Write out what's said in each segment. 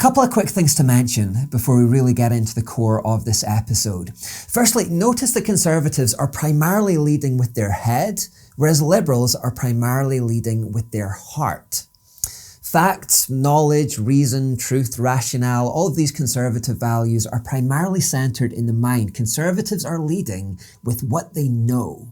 couple of quick things to mention before we really get into the core of this episode. Firstly, notice that conservatives are primarily leading with their head, whereas liberals are primarily leading with their heart. Facts, knowledge, reason, truth, rationale, all of these conservative values are primarily centered in the mind. Conservatives are leading with what they know.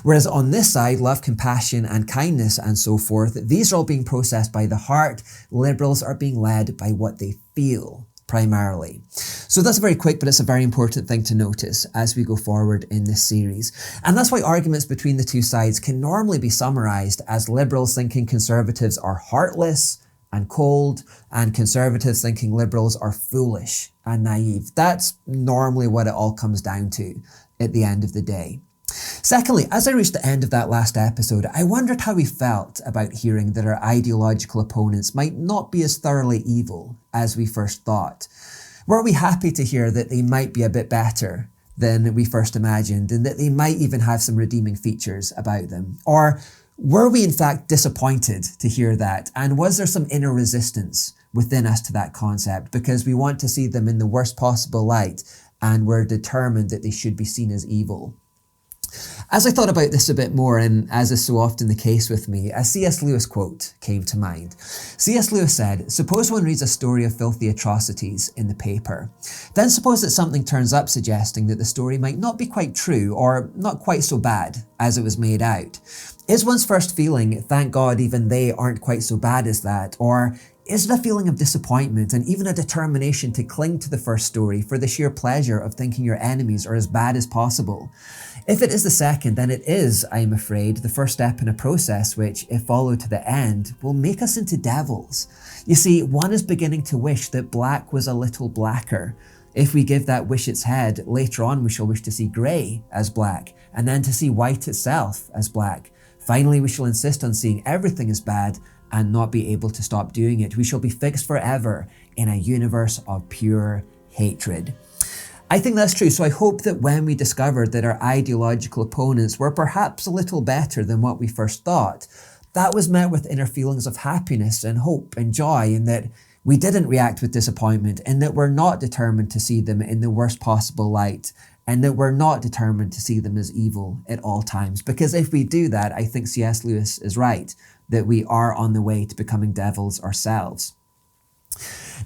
Whereas on this side, love, compassion, and kindness, and so forth, these are all being processed by the heart. Liberals are being led by what they feel, primarily. So that's very quick, but it's a very important thing to notice as we go forward in this series. And that's why arguments between the two sides can normally be summarized as liberals thinking conservatives are heartless and cold, and conservatives thinking liberals are foolish and naive. That's normally what it all comes down to at the end of the day. Secondly, as I reached the end of that last episode, I wondered how we felt about hearing that our ideological opponents might not be as thoroughly evil as we first thought. Were we happy to hear that they might be a bit better than we first imagined, and that they might even have some redeeming features about them? Or were we in fact disappointed to hear that? And was there some inner resistance within us to that concept because we want to see them in the worst possible light and we're determined that they should be seen as evil? As I thought about this a bit more, and as is so often the case with me, a C.S. Lewis quote came to mind. C.S. Lewis said, "Suppose one reads a story of filthy atrocities in the paper. Then suppose that something turns up suggesting that the story might not be quite true or not quite so bad as it was made out. Is one's first feeling, thank God even they aren't quite so bad as that, or is it a feeling of disappointment and even a determination to cling to the first story for the sheer pleasure of thinking your enemies are as bad as possible? If it is the second, then it is, I am afraid, the first step in a process which, if followed to the end, will make us into devils. You see, one is beginning to wish that black was a little blacker. If we give that wish its head, later on we shall wish to see grey as black, and then to see white itself as black. Finally, we shall insist on seeing everything as bad and not be able to stop doing it. We shall be fixed forever in a universe of pure hatred." I think that's true, so I hope that when we discovered that our ideological opponents were perhaps a little better than what we first thought, that was met with inner feelings of happiness and hope and joy, and that we didn't react with disappointment, and that we're not determined to see them in the worst possible light, and that we're not determined to see them as evil at all times. Because if we do that, I think C.S. Lewis is right, that we are on the way to becoming devils ourselves.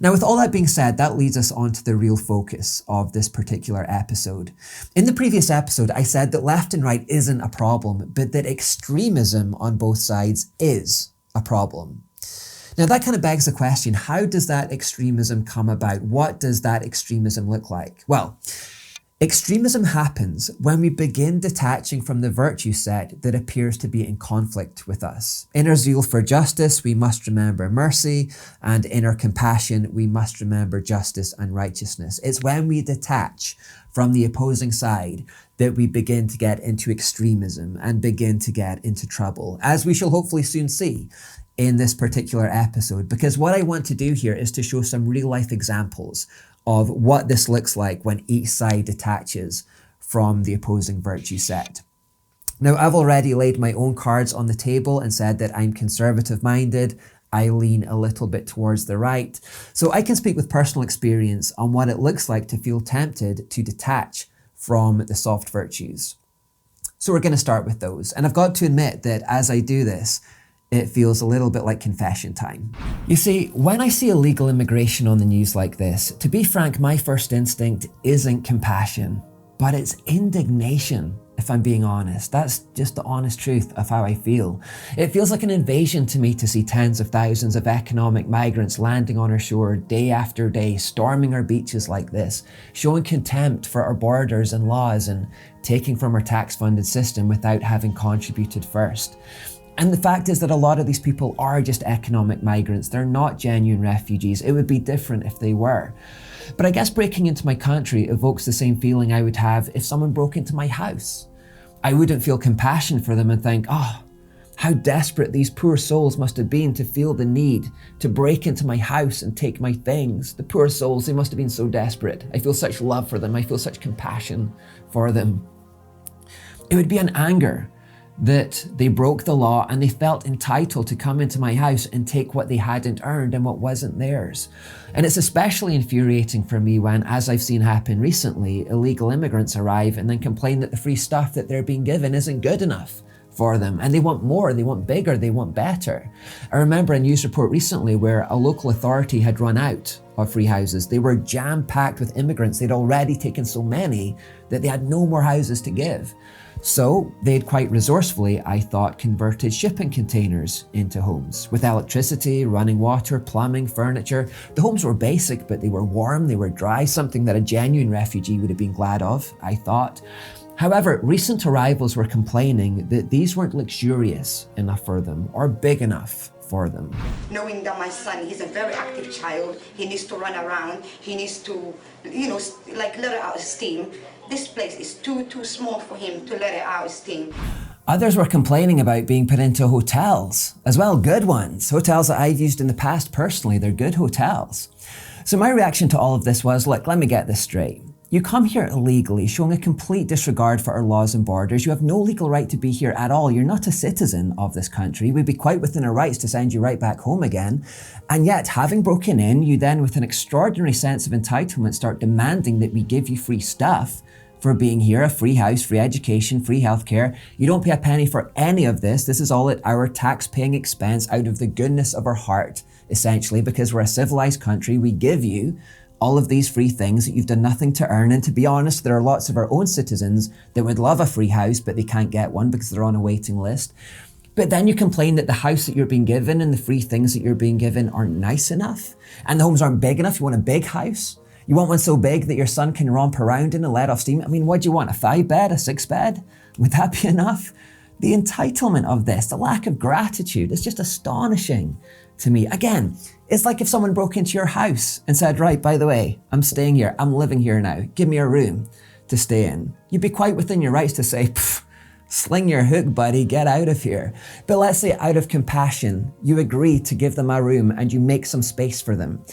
Now, with all that being said, that leads us on to the real focus of this particular episode. In the previous episode, I said that left and right isn't a problem, but that extremism on both sides is a problem. Now, that kind of begs the question, how does that extremism come about? What does that extremism look like? Well, extremism happens when we begin detaching from the virtue set that appears to be in conflict with us. In our zeal for justice, we must remember mercy, and in our compassion, we must remember justice and righteousness. It's when we detach from the opposing side that we begin to get into extremism and begin to get into trouble, as we shall hopefully soon see in this particular episode. Because what I want to do here is to show some real life examples of what this looks like when each side detaches from the opposing virtue set. Now, I've already laid my own cards on the table and said that I'm conservative-minded. I lean a little bit towards the right. So I can speak with personal experience on what it looks like to feel tempted to detach from the soft virtues. So we're going to start with those. And I've got to admit that as I do this, it feels a little bit like confession time. You see, when I see illegal immigration on the news like this, to be frank, my first instinct isn't compassion, but it's indignation, if I'm being honest. That's just the honest truth of how I feel. It feels like an invasion to me to see tens of thousands of economic migrants landing on our shore day after day, storming our beaches like this, showing contempt for our borders and laws, and taking from our tax-funded system without having contributed first. And the fact is that a lot of these people are just economic migrants. They're not genuine refugees. It would be different if they were. But I guess breaking into my country evokes the same feeling I would have if someone broke into my house. I wouldn't feel compassion for them and think, oh, how desperate these poor souls must have been to feel the need to break into my house and take my things. The poor souls, they must have been so desperate. I feel such love for them. I feel such compassion for them. It would be an anger that they broke the law and they felt entitled to come into my house and take what they hadn't earned and what wasn't theirs. And it's especially infuriating for me when, as I've seen happen recently, illegal immigrants arrive and then complain that the free stuff that they're being given isn't good enough for them, and they want more, they want bigger, they want better. I remember a news report recently where a local authority had run out of free houses. They were jam-packed with immigrants. They'd already taken so many that they had no more houses to give. So they'd quite resourcefully, I thought, converted shipping containers into homes with electricity, running water, plumbing, furniture. The homes were basic, but they were warm, they were dry, something that a genuine refugee would have been glad of, I thought. However, recent arrivals were complaining that these weren't luxurious enough for them or big enough for them. Knowing that my son, he's a very active child, he needs to run around, he needs to, let out steam. This place is too small for him to let it out steam. Others were complaining about being put into hotels as well, good ones. Hotels that I've used in the past personally, they're good hotels. So my reaction to all of this was, look, let me get this straight. You come here illegally, showing a complete disregard for our laws and borders. You have no legal right to be here at all. You're not a citizen of this country. We'd be quite within our rights to send you right back home again. And yet, having broken in, you then, with an extraordinary sense of entitlement, start demanding that we give you free stuff for being here, a free house, free education, free healthcare. You don't pay a penny for any of this. This is all at our tax-paying expense out of the goodness of our heart, essentially, because we're a civilized country. We give you all of these free things that you've done nothing to earn. And to be honest, there are lots of our own citizens that would love a free house, but they can't get one because they're on a waiting list. But then you complain that the house that you're being given and the free things that you're being given aren't nice enough, and the homes aren't big enough. You want a big house? You want one so big that your son can romp around in and let off steam? I mean, what do you want, a 5-bed, a 6-bed? Would that be enough? The entitlement of this, the lack of gratitude, is just astonishing to me. Again, it's like if someone broke into your house and said, right, by the way, I'm staying here, I'm living here now, give me a room to stay in. You'd be quite within your rights to say, sling your hook, buddy, get out of here. But let's say out of compassion, you agree to give them a room and you make some space for them.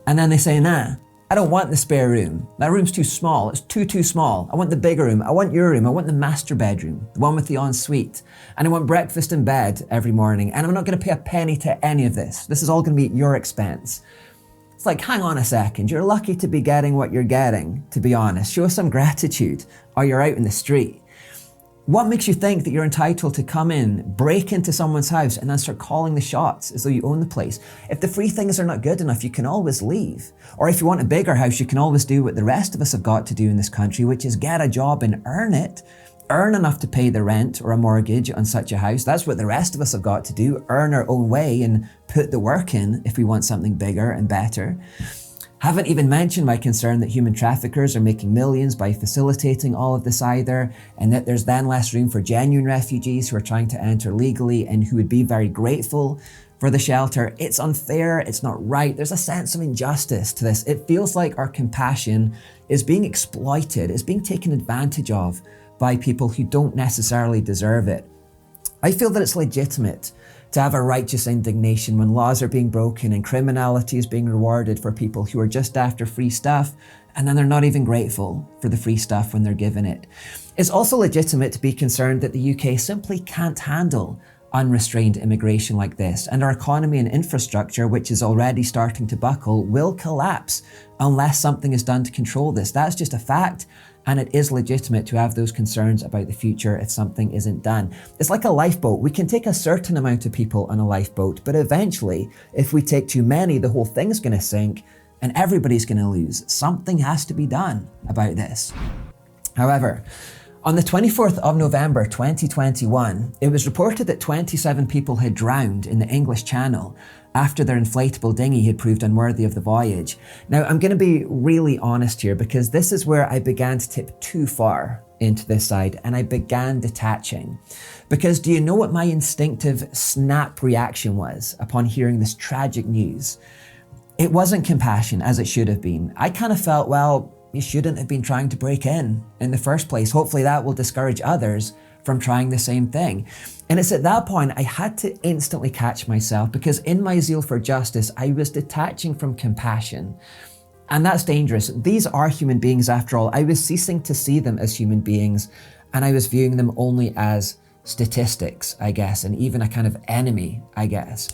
And then they say, nah, I don't want the spare room. That room's too small. It's too small. I want the bigger room. I want your room. I want the master bedroom, the one with the ensuite. And I want breakfast in bed every morning. And I'm not going to pay a penny to any of this. This is all going to be at your expense. It's like, hang on a second. You're lucky to be getting what you're getting, to be honest. Show some gratitude or you're out in the street. What makes you think that you're entitled to come in, break into someone's house, and then start calling the shots as though you own the place? If the free things are not good enough, you can always leave. Or if you want a bigger house, you can always do what the rest of us have got to do in this country, which is get a job and earn it. Earn enough to pay the rent or a mortgage on such a house. That's what the rest of us have got to do. Earn our own way and put the work in if we want something bigger and better. Haven't even mentioned my concern that human traffickers are making millions by facilitating all of this either, and that there's then less room for genuine refugees who are trying to enter legally and who would be very grateful for the shelter. It's unfair, it's not right. There's a sense of injustice to this. It feels like our compassion is being exploited, is being taken advantage of by people who don't necessarily deserve it. I feel that it's legitimate to have a righteous indignation when laws are being broken and criminality is being rewarded for people who are just after free stuff, and then they're not even grateful for the free stuff when they're given it. It's also legitimate to be concerned that the UK simply can't handle unrestrained immigration like this, and our economy and infrastructure, which is already starting to buckle, will collapse unless something is done to control this. That's just a fact. And it is legitimate to have those concerns about the future if something isn't done. It's like a lifeboat. We can take a certain amount of people on a lifeboat, but eventually, if we take too many, the whole thing's going to sink and everybody's going to lose. Something has to be done about this. However, on the 24th of November 2021, it was reported that 27 people had drowned in the English Channel after their inflatable dinghy had proved unworthy of the voyage. Now, I'm going to be really honest here because this is where I began to tip too far into this side and I began detaching. Because do you know what my instinctive snap reaction was upon hearing this tragic news? It wasn't compassion as it should have been. I kind of felt, well, you shouldn't have been trying to break in the first place. Hopefully that will discourage others from trying the same thing. And it's at that point I had to instantly catch myself because in my zeal for justice, I was detaching from compassion. And that's dangerous. These are human beings after all. I was ceasing to see them as human beings and I was viewing them only as statistics, I guess, and even a kind of enemy, I guess.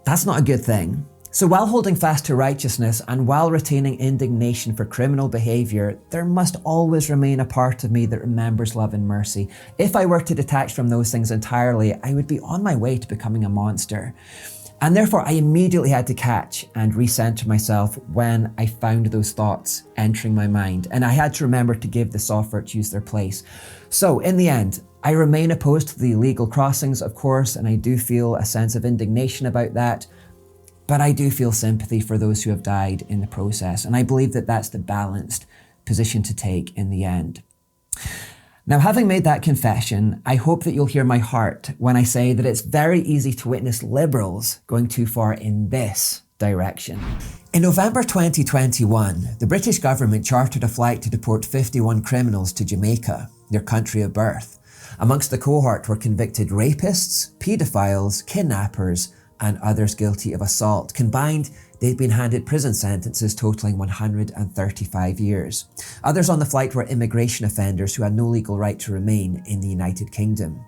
That's not a good thing. So while holding fast to righteousness and while retaining indignation for criminal behaviour, there must always remain a part of me that remembers love and mercy. If I were to detach from those things entirely, I would be on my way to becoming a monster. And therefore, I immediately had to catch and recenter myself when I found those thoughts entering my mind. And I had to remember to give the soft virtues their place. So in the end, I remain opposed to the illegal crossings, of course, and I do feel a sense of indignation about that. But I do feel sympathy for those who have died in the process. And I believe that that's the balanced position to take in the end. Now, having made that confession, I hope that you'll hear my heart when I say that it's very easy to witness liberals going too far in this direction. In November 2021, the British government chartered a flight to deport 51 criminals to Jamaica, their country of birth. Amongst the cohort were convicted rapists, paedophiles, kidnappers, and others guilty of assault. Combined, they've been handed prison sentences totaling 135 years. Others on the flight were immigration offenders who had no legal right to remain in the United Kingdom.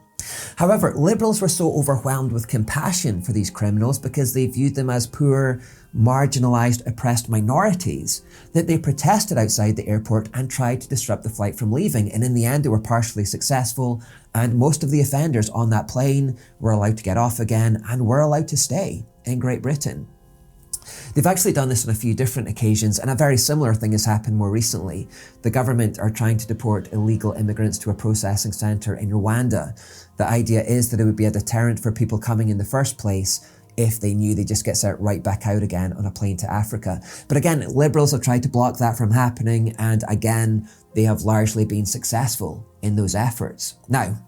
However, liberals were so overwhelmed with compassion for these criminals because they viewed them as poor, marginalised, oppressed minorities that they protested outside the airport and tried to disrupt the flight from leaving. And in the end, they were partially successful, and most of the offenders on that plane were allowed to get off again and were allowed to stay in Great Britain. They've actually done this on a few different occasions, and a very similar thing has happened more recently. The government are trying to deport illegal immigrants to a processing centre in Rwanda. The idea is that it would be a deterrent for people coming in the first place if they knew they just get sent right back out again on a plane to Africa. But again, liberals have tried to block that from happening, and again, they have largely been successful in those efforts. Now,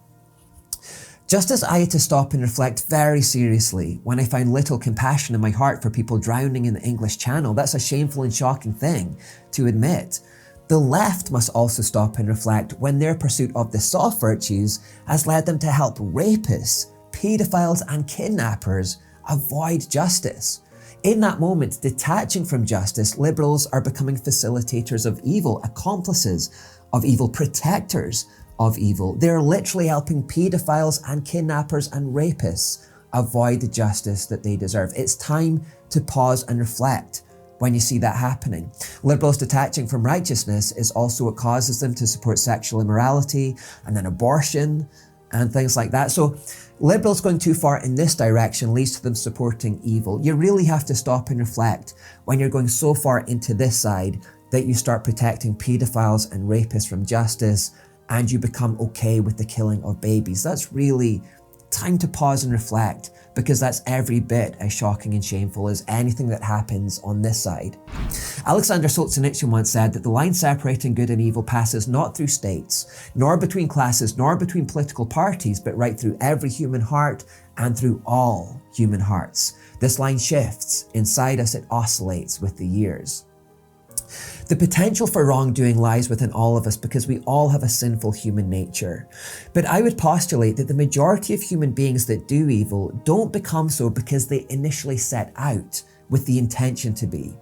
just as I had to stop and reflect very seriously when I found little compassion in my heart for people drowning in the English Channel, that's a shameful and shocking thing to admit. The left must also stop and reflect when their pursuit of the soft virtues has led them to help rapists, paedophiles, and kidnappers avoid justice. In that moment, detaching from justice, liberals are becoming facilitators of evil, accomplices of evil, protectors of evil. They're literally helping paedophiles and kidnappers and rapists avoid the justice that they deserve. It's time to pause and reflect when you see that happening. Liberals detaching from righteousness is also what causes them to support sexual immorality and then abortion and things like that. So liberals going too far in this direction leads to them supporting evil. You really have to stop and reflect when you're going so far into this side that you start protecting paedophiles and rapists from justice and you become okay with the killing of babies. That's really time to pause and reflect, because that's every bit as shocking and shameful as anything that happens on this side. Alexander Solzhenitsyn once said that the line separating good and evil passes not through states, nor between classes, nor between political parties, but right through every human heart and through all human hearts. This line shifts. Inside us, it oscillates with the years. The potential for wrongdoing lies within all of us because we all have a sinful human nature. But I would postulate that the majority of human beings that do evil don't become so because they initially set out with the intention to be.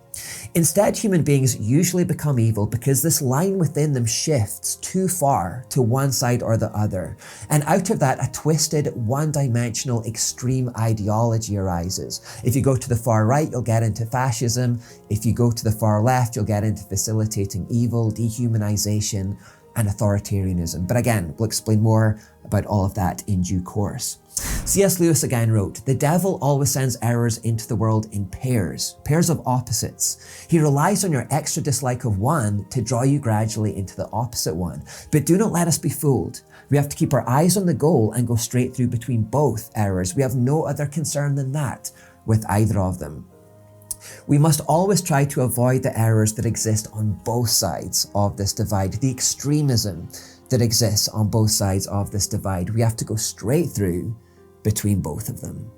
Instead, human beings usually become evil because this line within them shifts too far to one side or the other. And out of that, a twisted, one-dimensional, extreme ideology arises. If you go to the far right, you'll get into fascism. If you go to the far left, you'll get into facilitating evil, dehumanization, and authoritarianism. But again, we'll explain more about all of that in due course. C.S. Lewis again wrote, "The devil always sends errors into the world in pairs of opposites. He relies on your extra dislike of one to draw you gradually into the opposite one. But do not let us be fooled. We have to keep our eyes on the goal and go straight through between both errors. We have no other concern than that with either of them. We must always try to avoid the errors that exist on both sides of this divide, the extremism that exists on both sides of this divide. We have to go straight through between both of them."